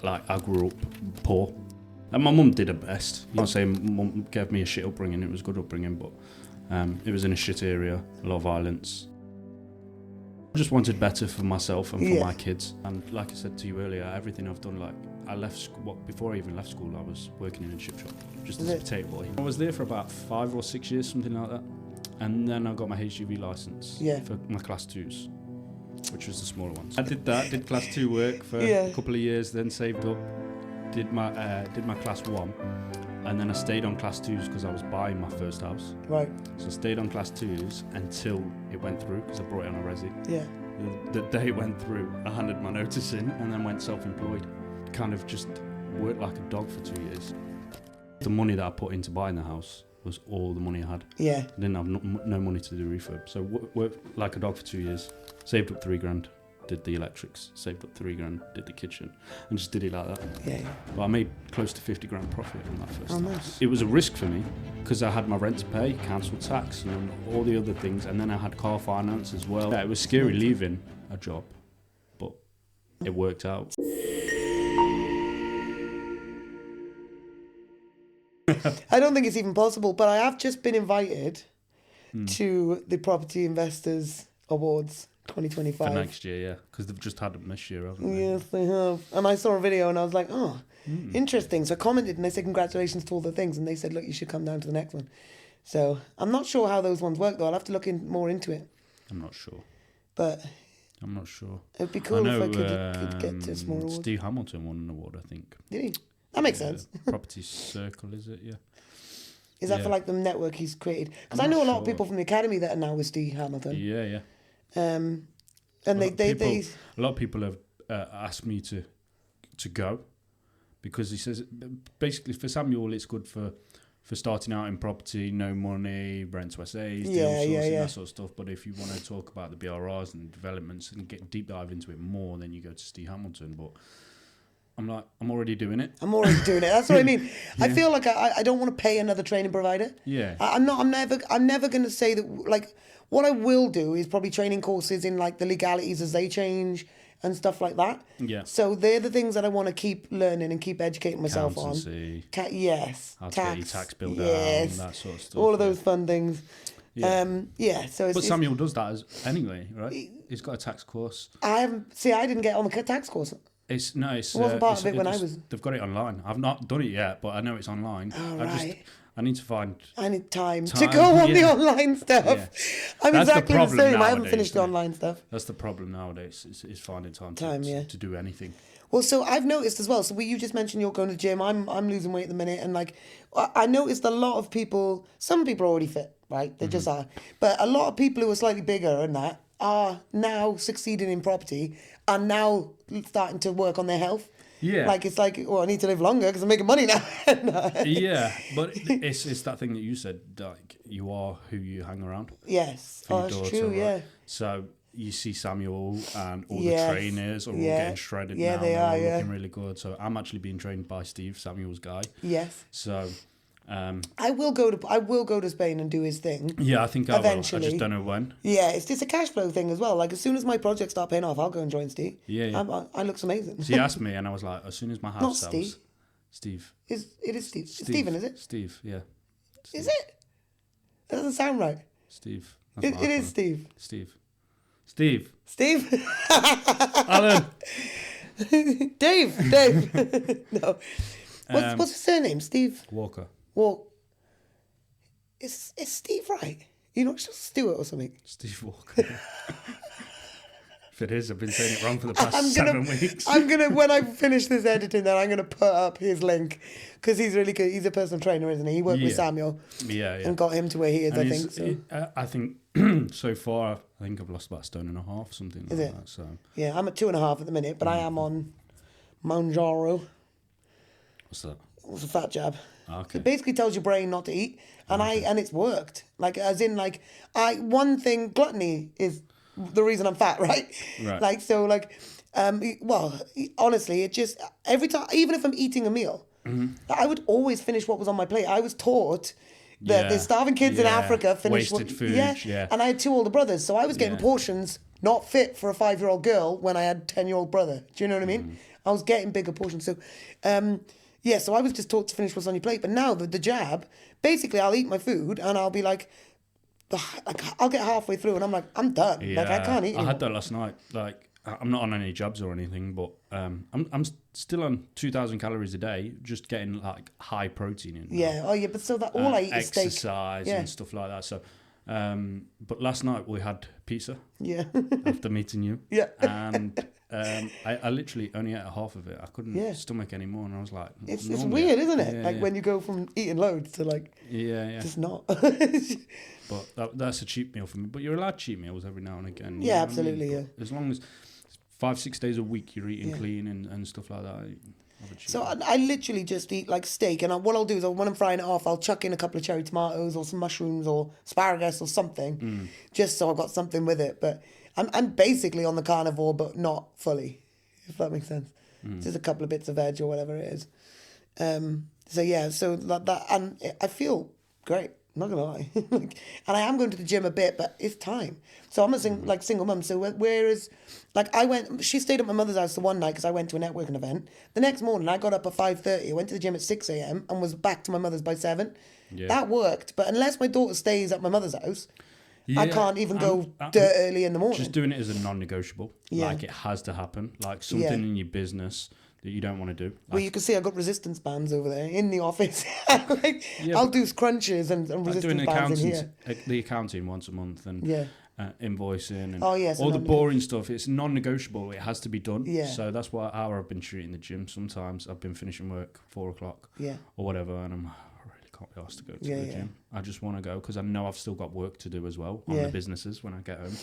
like I grew up poor. And my mum did her best. I'm not saying mum gave me a shit upbringing, it was good upbringing, but it was in a shit area, a lot of violence. I just wanted better for myself and for my kids. And like I said to you earlier, everything I've done, like I left school, before I even left school, I was working in a chip shop, just as a potato boy. I was there for about 5 or 6 years, something like that. And then I got my HGV licence for my class 2s, which was the smaller ones. I did that, did class 2 work for a couple of years, then saved up, did my class 1, and then I stayed on class 2s because I was buying my first house. Right. So I stayed on class 2s until it went through, because I brought it on a resi. Yeah. The day it went through, I handed my notice in and then went self-employed. Kind of just worked like a dog for 2 years. The money that I put into buying the house was all the money I had. Yeah. I didn't have no money to do refurb. So worked like a dog for 2 years, saved up 3 grand, did the electrics, saved up 3 grand, did the kitchen, and just did it like that. Yeah. But I made close to 50 grand profit from that first house. Nice. It was a risk for me because I had my rent to pay, council tax, and all the other things, and then I had car finance as well. Yeah, it was scary leaving a job, but it worked out. I don't think it's even possible, but I have just been invited to the Property Investors Awards 2025. For next year, yeah, because they've just had them this year, haven't they? Yes, they have. And I saw a video and I was like, interesting. So I commented and they said congratulations to all the things, and they said, look, you should come down to the next one. So I'm not sure how those ones work though. I'll have to look more into it. I'm not sure. But I'm not sure. It'd be cool if I could get to a small award. Steve Hamilton won an award, I think. Did he? That makes sense. Property Circle, is it? Yeah. Is that for like the network he's created? Because I know a lot of people from the academy that are now with Steve Hamilton. Yeah, yeah. And a lot of people have asked me to go, because he says basically for Samuel it's good for starting out in property, no money, rent to SAs, deal sourcing, that sort of stuff. But if you want to talk about the BRRs and developments and get deep dive into it more, then you go to Steve Hamilton. But I'm like, I'm already doing it. That's what I mean. Yeah. I feel like I don't want to pay another training provider. Yeah. I'm never going to say that, like, what I will do is probably training courses in like the legalities as they change and stuff like that. Yeah. So they're the things that I want to keep learning and keep educating myself on. Yes. How to get your tax bill down, that sort of stuff. All of those fun things. Yeah. So but Samuel does that anyway, right? He's got a tax course. I didn't get on the tax course. It wasn't part of it when I was. They've got it online. I've not done it yet, but I know it's online. Oh, right. I need to find. I need time to go on the online stuff. Yeah. I'm That's exactly the same. Nowadays, I haven't finished the online stuff. That's the problem nowadays. Is finding time to do anything. Well, so I've noticed as well. So you just mentioned you're going to the gym. I'm losing weight at the minute, and like I noticed a lot of people. Some people are already fit, right? They just are. But a lot of people who are slightly bigger and that are now succeeding in property and now starting to work on their health. Yeah. Like, it's like, well, I need to live longer because I'm making money now. Yeah, but it's that thing that you said, like, you are who you hang around. Yes. That's true, yeah. So you see Samuel and all the trainers are all getting shredded now. Yeah, they are, looking really good. So I'm actually being trained by Steve, Samuel's guy. Yes. So... I will go to Spain and do his thing. Yeah, I think eventually. I just don't know when. Yeah, it's just a cash flow thing as well. Like, as soon as my projects start paying off, I'll go and join Steve. Yeah. I looks amazing. So he asked me, and I was like, as soon as my house sells. Steve. It is Steve. Stephen, is it? Steve, yeah. Steve. Is it? That doesn't sound right. Steve. It is Steve. Steve. Alan. Dave. No. What's his surname? Steve? Walker. Is Steve right? You're not just Stewart or something? Steve Walker. If it is, I've been saying it wrong for the past 7 weeks. When I finish this editing, then I'm going to put up his link, because he's really good. He's a personal trainer, isn't he? He worked with Samuel. Yeah. And got him to where he is, and I think. So. I think so far, I think I've lost about 1.5 stone, something like that. So. Yeah, I'm at 2.5 at the minute, but I am on Mounjaro. What's that? It's a fat jab. Okay. It basically tells your brain not to eat, and it's worked. Like, as in, like, one thing, gluttony is the reason I'm fat, right? Right. Like, so, like, well, honestly, it just, every time, even if I'm eating a meal, I would always finish what was on my plate. I was taught that the starving kids in Africa finish wasted food. Yeah. And I had 2 older brothers, so I was getting portions not fit for a 5-year-old girl when I had a 10-year-old brother. Do you know what I mean? I was getting bigger portions. So, so I was just taught to finish what's on your plate. But now the jab, basically, I'll eat my food and I'll be like, I'll get halfway through and I'm like, I'm done. Yeah, Like, I can't eat anymore. I had that last night. Like, I'm not on any jabs or anything, but I'm still on 2,000 calories a day, just getting like high protein in. Yeah. Oh, yeah. But so that all I eat is steak. Exercise and stuff like that. So, but last night we had pizza. Yeah. After meeting you. Yeah. And I literally only ate half of it. I couldn't stomach anymore, and I was like, it's weird, isn't it? Yeah, like when you go from eating loads to like, just not. But that's a cheat meal for me. But you're allowed cheat meals every now and again. Yeah, absolutely. Yeah. As long as 5-6 days a week you're eating clean and stuff like that. Have a cheat So meal. I literally just eat like steak, and what I'll do is when I'm frying it off, I'll chuck in a couple of cherry tomatoes or some mushrooms or asparagus or something, just so I've got something with it. But I'm basically on the carnivore, but not fully, if that makes sense. Just a couple of bits of veg or whatever it is. So that and I feel great. I'm not gonna lie, and I am going to the gym a bit, but it's time. So I'm a single mum. So whereas, like she stayed at my mother's house the one night because I went to a networking event. The next morning I got up at 5:30. I went to the gym at 6 a.m. and was back to my mother's by 7. Yeah. That worked, but unless my daughter stays at my mother's house, I can't even go dirt early in the morning. Just doing it as a non-negotiable. Yeah. Like it has to happen. Like something in your business that you don't want to do. Like, well, you can see I've got resistance bands over there in the office. I'll do crunches and resistance bands in here. The accounting once a month and invoicing and all the boring stuff. It's non-negotiable. It has to be done. Yeah. So that's how I've been treating the gym. Sometimes I've been finishing work 4 o'clock or whatever, and I really can't be asked to go to the gym. I just want to go because I know I've still got work to do as well on the businesses when I get home.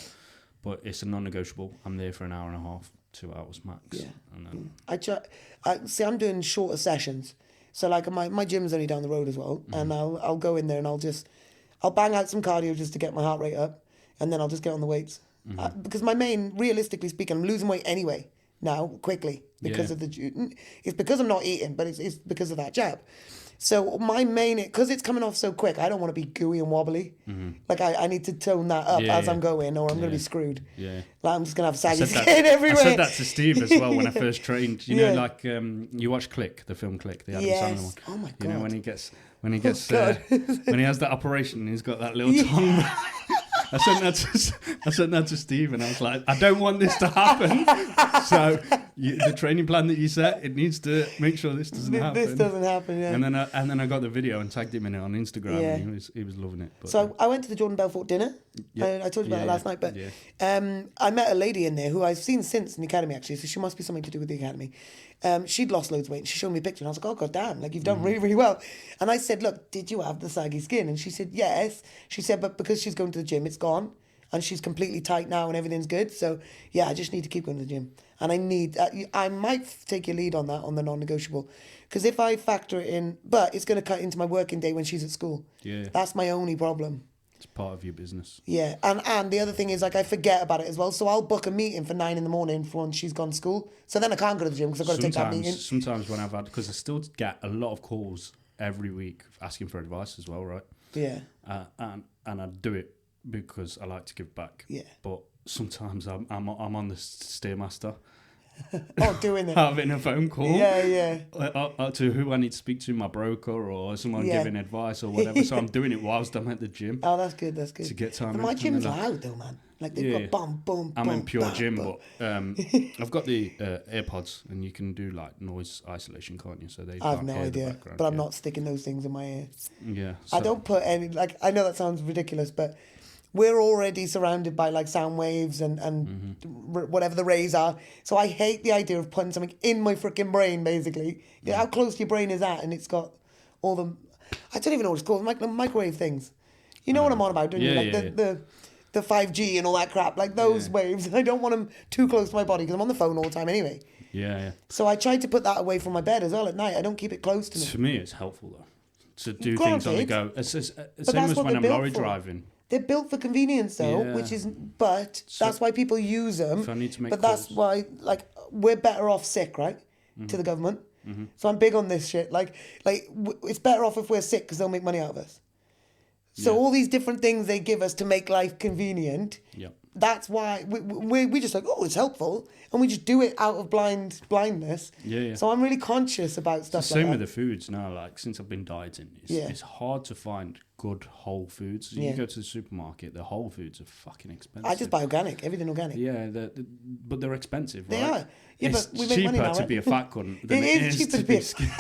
But it's a non-negotiable. I'm there for an hour and a half, 2 hours max. Yeah. And then I'm doing shorter sessions. So like my gym's only down the road as well, and I'll go in there and I'll bang out some cardio just to get my heart rate up, and then I'll just get on the weights. Because realistically speaking, I'm losing weight anyway now quickly because of it's because I'm not eating, but it's because of that jab. So my main, because it's coming off so quick, I don't want to be gooey and wobbly. Like I need to tone that up as I'm going, or I'm going to be screwed. Yeah. Like I'm just going to have saggy skin everywhere. I said that to Steve as well when I first trained. You know, like you watch Click, the film Click, the Adam Sandler one. Oh my God. You know when he gets when he has that operation and he's got that little tongue. I sent that to Steve, and I was like, I don't want this to happen. So the training plan that you set, it needs to make sure this doesn't happen. This doesn't happen, yeah. And then I got the video and tagged him in it on Instagram. Yeah. And he was loving it. But, so I went to the Jordan Belfort dinner. Yeah. I told you about it last night, but I met a lady in there who I've seen since in the academy actually. So she must be something to do with the academy. She'd lost loads of weight. She showed me a picture, and I was like, "Oh God damn! Like you've done really, really well." And I said, "Look, did you have the saggy skin?" And she said, "Yes." She said, "But because she's going to the gym, it's gone, and she's completely tight now, and everything's good. So yeah, I just need to keep going to the gym, and I might take your lead on that on the non-negotiable, because if I factor it in, but it's going to cut into my working day when she's at school. Yeah, that's my only problem." It's part of your business. Yeah, and the other thing is, like, I forget about it as well. So I'll book a meeting for 9 a.m. for when she's gone to school. So then I can't go to the gym because I've got to take that meeting. Sometimes when because I still get a lot of calls every week asking for advice as well, right? Yeah. And I do it because I like to give back. Yeah. But sometimes I'm on the Stairmaster. Doing it. Having a phone call. Yeah. To who I need to speak to, my broker or someone giving advice or whatever. So I'm doing it whilst I'm at the gym. Oh, that's good. To get time. But my gym's loud though, man. Like they've got boom. I'm in pure gym, but I've got the AirPods, and you can do like noise isolation, can't you? So they. I have no idea, but I'm not sticking those things in my ear. Yeah. I don't put any. Like I know that sounds ridiculous, but we're already surrounded by like sound waves and whatever the rays are. So I hate the idea of putting something in my freaking brain, basically. You know how close your brain is at, and it's got all the... I don't even know what it's called, microwave things. You know what I'm on about, don't you? Like the 5G and all that crap, like those waves. I don't want them too close to my body because I'm on the phone all the time anyway. Yeah. So I try to put that away from my bed as well at night. I don't keep it close to me. To me, it's helpful, though, to do things on the go. It's same as when I'm lorry driving. They're built for convenience, though, that's why people use them. If I need to make but calls. That's why, like, we're better off sick, right? To the government. So I'm big on this shit. Like it's better off if we're sick because they'll make money out of us. So all these different things they give us to make life convenient, that's why we just like, oh, it's helpful, and we just do it out of blindness. Yeah. So I'm really conscious about stuff It's the like same that. with the foods now. Like since I've been dieting, it's hard to find good whole foods. You go to the supermarket, the whole foods are fucking expensive. I just buy organic, everything organic. Yeah, but they're expensive, right? They are. Yeah, it's but we make money cheaper now, to right? be a fat cunt than It is cheaper to be skinny.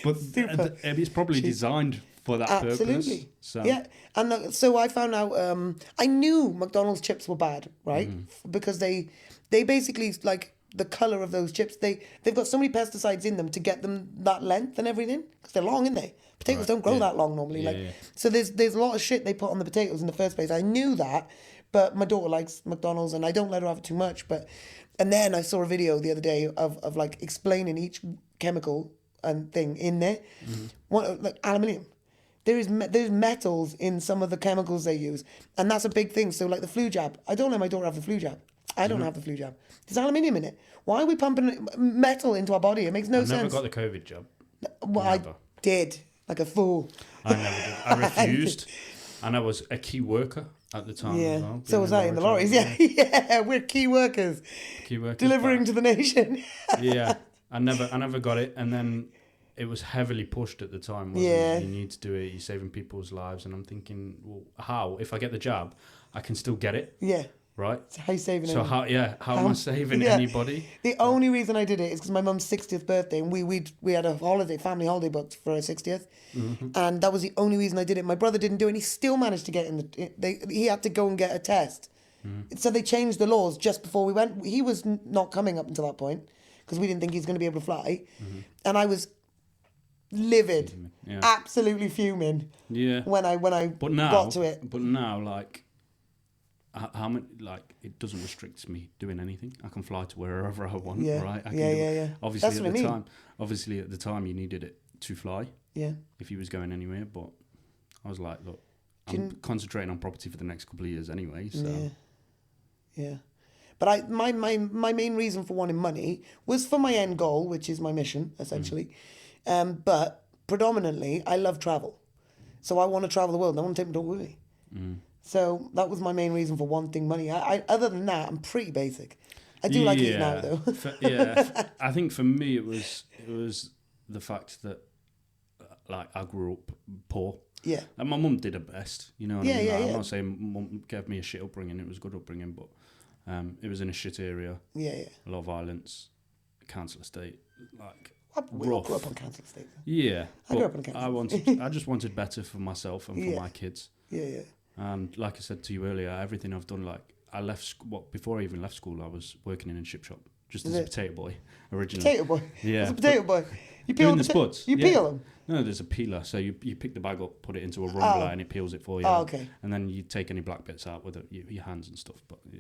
But Super. it's probably designed for that purpose. Absolutely. So. Yeah, and so I found out. I knew McDonald's chips were bad, right? Because they basically like the color of those chips. They've got so many pesticides in them to get them that length and everything because they're long, aren't they? Potatoes don't grow that long normally. So there's a lot of shit they put on the potatoes in the first place. I knew that, but my daughter likes McDonald's and I don't let her have it too much. And then I saw a video the other day of like explaining each chemical and thing in there. One, like aluminium. There's metals in some of the chemicals they use, and that's a big thing. So like the flu jab, I don't let my daughter have the flu jab. I don't have the flu jab. There's aluminium in it. Why are we pumping metal into our body? It makes no sense. I never got the COVID jab. Well, I did, like a fool. I never did. I refused, and I was a key worker at the time. Yeah. As well, So was I in the lorries. Yeah, we're key workers. Key workers. Delivering to the nation. Yeah, I never got it, and then it was heavily pushed at the time. Wasn't it? You need to do it. You're saving people's lives, and I'm thinking, well, how? If I get the jab, I can still get it. Yeah. Right. So how you saving? So how am I saving anybody? The only reason I did it is because my mum's 60th birthday, and we had a family holiday booked for her 60th, and that was the only reason I did it. My brother didn't do it, and he still managed to get he had to go and get a test. So they changed the laws just before we went. He was not coming up until that point because we didn't think he was going to be able to fly, and I was livid, absolutely fuming. Yeah. When I got to it. But now, like, how many? Like, it doesn't restrict me doing anything. I can fly to wherever I want. Yeah. Right. Yeah. Obviously, That's at what the I mean. time, at the time, you needed it to fly. Yeah. If he was going anywhere, but I was like, look, I'm concentrating on property for the next couple of years anyway. So. Yeah. But my main reason for wanting money was for my end goal, which is my mission, essentially. But predominantly, I love travel. So I want to travel the world. And I want to take my daughter with me. So that was my main reason for wanting money. I other than that, I'm pretty basic. I do like eating out, though. I think for me, it was the fact that, like, I grew up poor. Yeah. And my mum did her best. You know what I mean? Yeah. I'm not saying mum gave me a shit upbringing. It was good upbringing, but it was in a shit area. Yeah. A lot of violence. Council estate. Like, we all grew up on council estate. Yeah. I grew up on council estate. I just wanted better for myself and for my kids. Yeah. And like I said to you earlier, everything I've done, like, I left before I even left school, I was working in a chip shop just as a potato boy originally. Potato boy? Yeah. As a potato boy? You peel doing the spuds. You peel them? No, there's a peeler. So you pick the bag up, put it into a rumbler, and it peels it for you. Oh, okay. And then you take any black bits out with your hands and stuff. But yeah,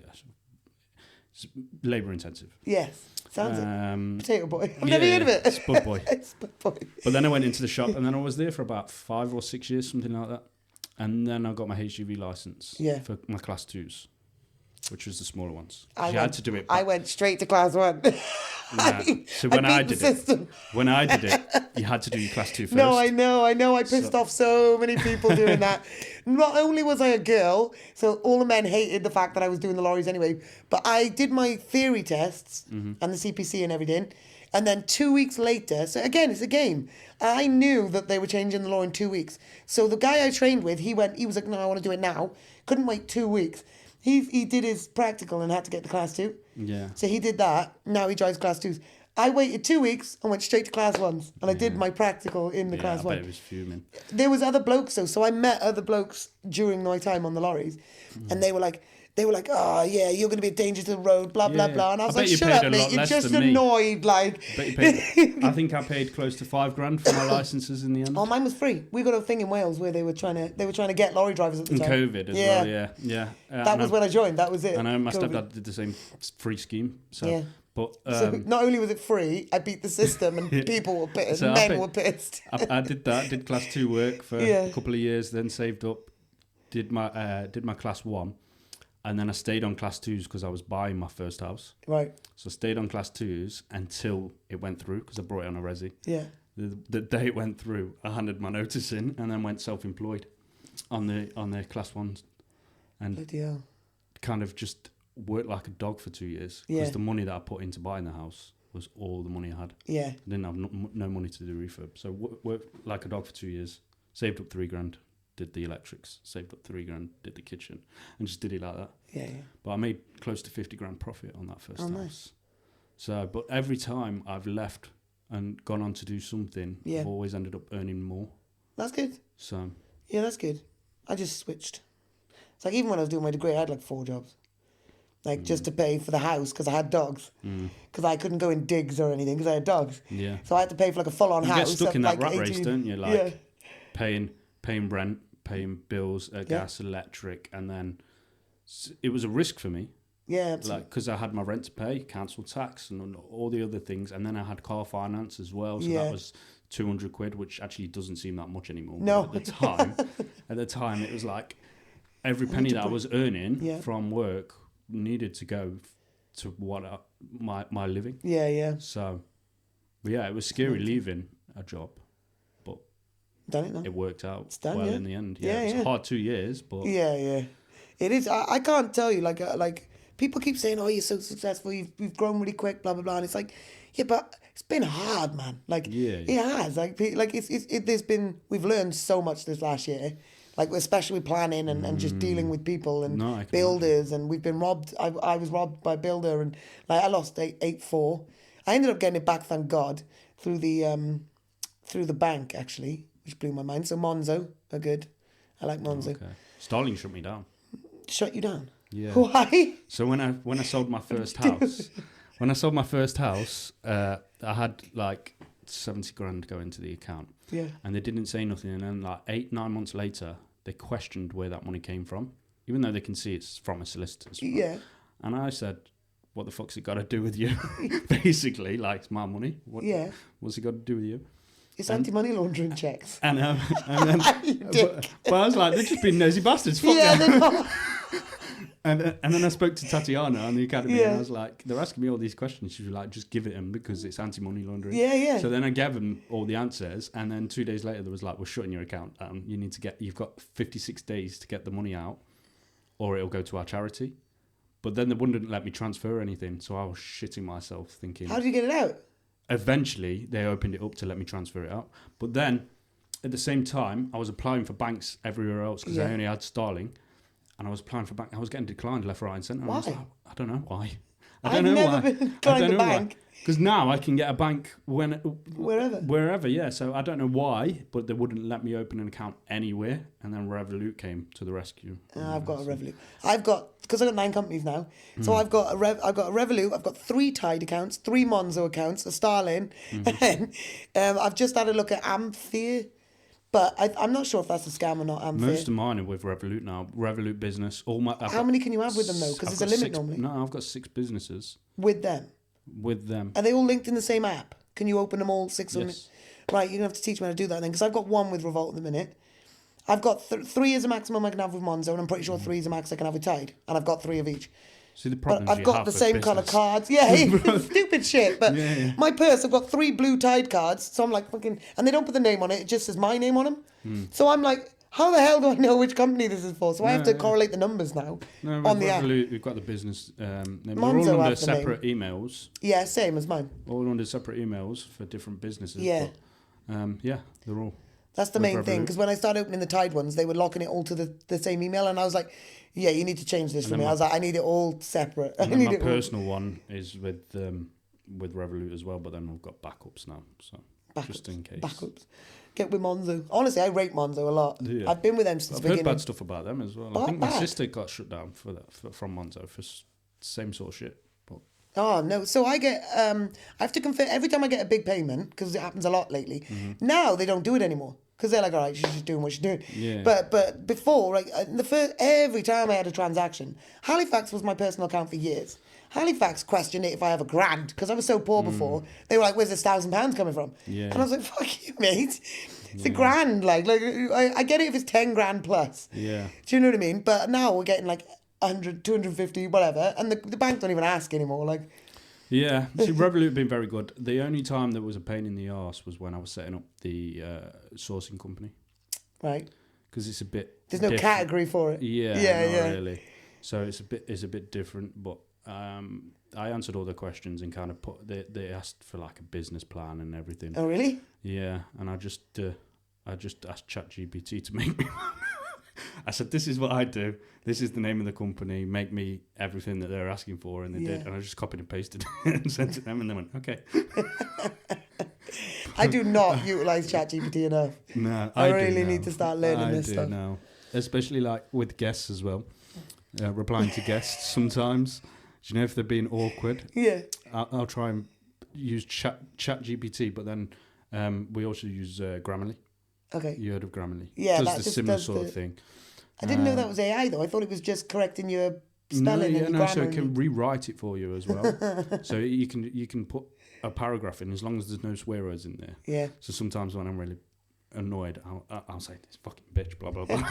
it's labour intensive. Yes, sounds it. Potato boy. I've never heard of it. Spud boy. Spud boy. But then I went into the shop, and then I was there for about 5 or 6 years, something like that. And then I got my HGV license for my class 2s, which was the smaller ones. You had to do it. I went straight to class 1. So when I did it, you had to do your class 2 first. No, I know. I pissed off so many people doing that. Not only was I a girl, so all the men hated the fact that I was doing the lorries anyway, but I did my theory tests and the CPC and everything. And then 2 weeks later, so again, it's a game. I knew that they were changing the law in 2 weeks. So the guy I trained with, he was like, no, I want to do it now. Couldn't wait 2 weeks. He did his practical and had to get to class 2. Yeah. So he did that. Now he drives class 2s. I waited 2 weeks and went straight to class 1s. And I did my practical in the class 1. I bet it was fuming. There was other blokes though. So I met other blokes during my time on the lorries. And they were like, oh yeah, you're going to be a danger to the road, blah, blah, blah. And I was like, shut up, mate. You're just annoyed. Like, I think I paid close to $5,000 for my licenses in the end. Oh, mine was free. We got a thing in Wales where they were trying to get lorry drivers at the time. COVID as well, yeah. That was when I joined. That was it. And my stepdad did the same free scheme. So, yeah. But so not only was it free, I beat the system and people were pissed. So men were pissed. I did that. Did class 2 work for a couple of years, then saved up, did my class 1. And then I stayed on class 2s because I was buying my first house. Right. So I stayed on class 2s until it went through because I brought it on a resi. Yeah. The day it went through, I handed my notice in and then went self-employed on the class 1s. And bloody hell. kind of just worked like a dog for 2 years because the money that I put into buying the house was all the money I had. Yeah. I didn't have no money to do refurb. So worked like a dog for 2 years, saved up $3,000, did the electrics, saved up $3,000, did the kitchen, and just did it like that. Yeah. But I made close to $50,000 profit on that first house. Nice. So, but every time I've left and gone on to do something, I've always ended up earning more. That's good. So. Yeah, that's good. I just switched. It's like even when I was doing my degree, I had like 4 jobs. Like just to pay for the house because I had dogs. Because I couldn't go in digs or anything because I had dogs. Yeah. So I had to pay for like a full-on house. You get stuck in that like rat race, don't you? Like paying rent, paying bills, gas, electric, and then it was a risk for me. Yeah, absolutely. Like because I had my rent to pay, council tax, and all the other things, and then I had car finance as well. So that was £200, which actually doesn't seem that much anymore. No. But at the time, it was like every penny that I was earning from work needed to go to my living. Yeah. So, it was scary leaving a job, but done it now. It worked out done, well in the end. It's a hard 2 years, but yeah, it is. I can't tell you like people keep saying, "Oh, you're so successful. You've grown really quick." Blah blah blah. And it's like, yeah, but it's been hard, man. Like it has. Like we've learned so much this last year. Like especially with planning and just dealing with people and builders, and we've been robbed. I was robbed by a builder, and like I lost 8-4. I ended up getting it back, thank God, through the bank actually, which blew my mind. So Monzo are good. I like Monzo. Okay. Starling shut me down. Shut you down? Yeah. Why? So when I sold my first house, I had like 70 grand go into the account. Yeah. And they didn't say nothing, and then like 8-9 months later, they questioned where that money came from, even though they can see it's from a solicitor's. Right? Yeah. And I said, "What the fuck's it got to do with you?" Basically, like it's my money. What's it got to do with you? It's anti-money laundering checks. And then, but I was like, they're just being nosy bastards. Fuck they're not. And then I spoke to Tatiana on the academy, and I was like, they're asking me all these questions. She was like, just give it them because it's anti-money laundering. Yeah. So then I gave them all the answers, and then 2 days later, there was like, we're shutting your account down. You've got 56 days to get the money out, or it'll go to our charity. But then they wouldn't let me transfer anything, so I was shitting myself thinking. How did you get it out? Eventually, they opened it up to let me transfer it out. But then, at the same time, I was applying for banks everywhere else because I only had Starling. And I was applying for bank. I was getting declined left, right, and centre. Why? I was like, I don't know why. I've never been declined a bank. Because now I can get a bank wherever. Wherever, yeah. So I don't know why, but they wouldn't let me open an account anywhere. And then Revolut came to the rescue. I've got a Revolut. Because I've got 9 companies now. So I've got a Revolut. I've got 3 Tide accounts, 3 Monzo accounts, a Starling, and I've just had a look at Amphir. But I'm not sure if that's a scam or not. Most of mine are with Revolut now. Revolut Business. How many can you have with them though? Because there's a limit normally. No, I've got 6 businesses. With them? With them. Are they all linked in the same app? Can you open them all 6 of them? Yes. Right, you're going to have to teach me how to do that then. Because I've got 1 with Revolt at the minute. I've got 3 is the maximum I can have with Monzo, and I'm pretty sure 3 is the max I can have with Tide. And I've got 3 of each. See, the problem I've got the same kind of cards. Yeah, stupid shit. But my purse, I've got 3 blue Tide cards. So I'm like fucking, and they don't put the name on it. It just says my name on them. So I'm like, how the hell do I know which company this is for? So I have to correlate the numbers now on the app. We've got the business. They're Monzo all under have the separate emails. Yeah, same as mine. All under separate emails for different businesses. Yeah. But, they're all. That's the main thing, because when I started opening the Tide ones, they were locking it all to the same email, and I was like, yeah, you need to change this for me. I was like, I need it all separate. And my personal one is with Revolut as well, but then I've got backups now, so just in case. Backups. Get with Monzo. Honestly, I rate Monzo a lot. Yeah. I've been with them since the beginning. I've heard bad stuff about them as well. I think my sister got shut down from Monzo for same sort of shit. But. Oh, no. So I get, I have to confirm, every time I get a big payment, because it happens a lot lately, now they don't do it anymore. Because they're like, all right, she's just doing what she's doing. Yeah. But before, like, every time I had a transaction, Halifax was my personal account for years. Halifax questioned it if I have £1,000, because I was so poor before. They were like, where's this £1,000 coming from? Yeah. And I was like, fuck you, mate. It's £1,000. Like I get it if it's 10 grand plus. Yeah. Do you know what I mean? But now we're getting like 100, 250, whatever. And the bank don't even ask anymore. Like. Yeah, see, Revolut have been very good. The only time there was a pain in the arse was when I was setting up the sourcing company. Right. Because it's a bit There's no category for it. Yeah, not really. So it's a bit different, but I answered all the questions and kind of they asked for like a business plan and everything. Oh, really? Yeah, and I just asked ChatGPT to make me. I said, "This is what I do. This is the name of the company. Make me everything that they're asking for," and they did. And I just copied and pasted it and sent it to them, and they went, "Okay." I do not utilize ChatGPT enough. No, I really need to start learning this stuff. Now, especially like with guests as well. Replying to guests sometimes. Do you know if they're being awkward? Yeah. I'll try and use ChatGPT, but then we also use Grammarly. Okay. You heard of Grammarly? Yeah, does that the just similar does sort the- of thing. I didn't know that was AI though. I thought it was just correcting your spelling and your grammar. So it can rewrite it for you as well. So you can put a paragraph in as long as there's no swear words in there. Yeah. So sometimes when I'm really annoyed, I'll say this fucking bitch, blah blah blah,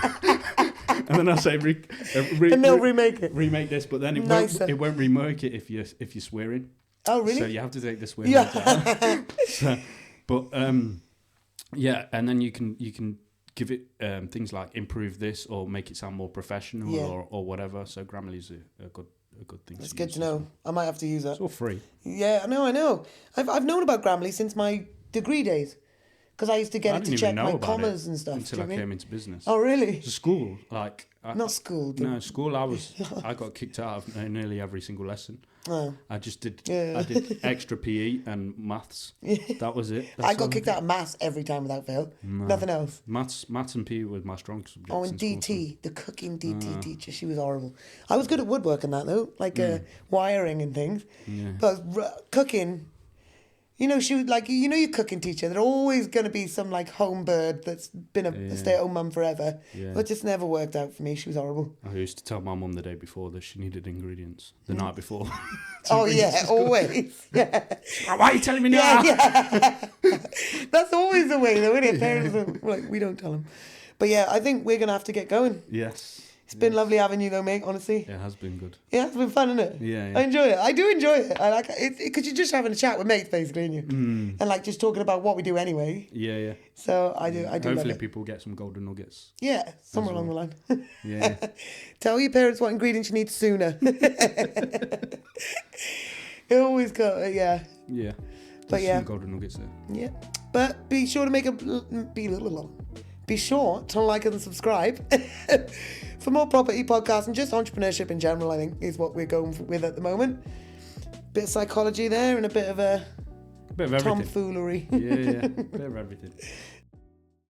and then I'll say and they'll remake it. remake this, but then it won't remake it if you're swearing. Oh, really? So you have to take the swear words out. So, but yeah, and then you can give it things like improve this or make it sound more professional or whatever. So Grammarly's a good thing. It's good to know. I might have to use that. It's all free. Yeah, I know. I've known about Grammarly since my degree days. Because I used to get it to check my commas and stuff. Until I came into business. Oh, really? So school, like... Not school. No, school I got kicked out of nearly every single lesson. Oh. I just did... Yeah. I did extra PE and maths. That was it. I got kicked out of maths every time without fail. No. Nothing else. Maths and PE was my strong subjects. Oh, and DT, the cooking DT teacher, she was horrible. I was good at woodworking that though, like wiring and things. Yeah. But cooking... You know, she was like, you know, your cooking teacher, there's always going to be some like home bird that's been a stay-at-home mum forever. Yeah. But it just never worked out for me. She was horrible. I used to tell my mum the day before that she needed ingredients the night before. Oh, yeah, always. Yeah. Why are you telling me now? Yeah. That's always the way, though, isn't it? Parents are like, we don't tell them. But yeah, I think we're going to have to get going. Yes. It's been lovely having you though, mate, honestly. It has been good. Yeah, it's been fun, isn't it? Yeah. I enjoy it. I do enjoy it. I like it because you're just having a chat with mates, basically, aren't you? And like just talking about what we do anyway. Yeah. So I do Hopefully love it. people get some golden nuggets. Yeah, somewhere along the line. Yeah. Tell your parents what ingredients you need sooner. It always go, yeah. Yeah. But yeah. Some golden nuggets there. Yeah. But be sure to be sure to like and subscribe for more property podcasts and just entrepreneurship in general, I think, is what we're going with at the moment. Bit of psychology there and a bit of everything. tomfoolery. Yeah. Bit of everything.